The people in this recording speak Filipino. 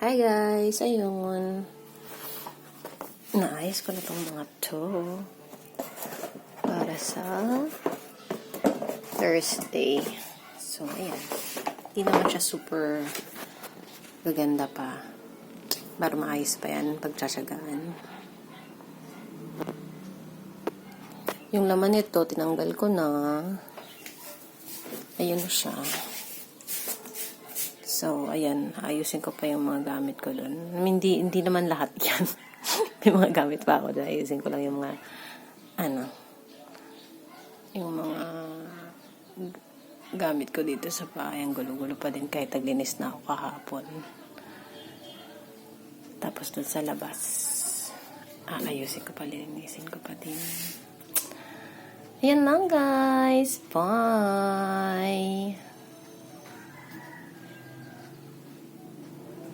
Hi guys! Ayun. Naayos ko na itong mga to para sa Thursday. So, ayan. Hindi naman siya super gaganda pa. Para maayos pa yan pagtsatsagaan. Yung laman nito, tinanggal ko na. Ayun na siya. So, ayan. Ayusin ko pa yung mga gamit ko doon. Hindi naman lahat yan. May mga gamit pa ako doon. Ayusin ko lang yung mga, yung mga gamit ko dito sa bahay. Ang gulo-gulo pa din kahit naglinis na ako kahapon. Tapos doon sa labas, ayusin ko pa, linisin ko pa din. Ayan lang guys. Bye!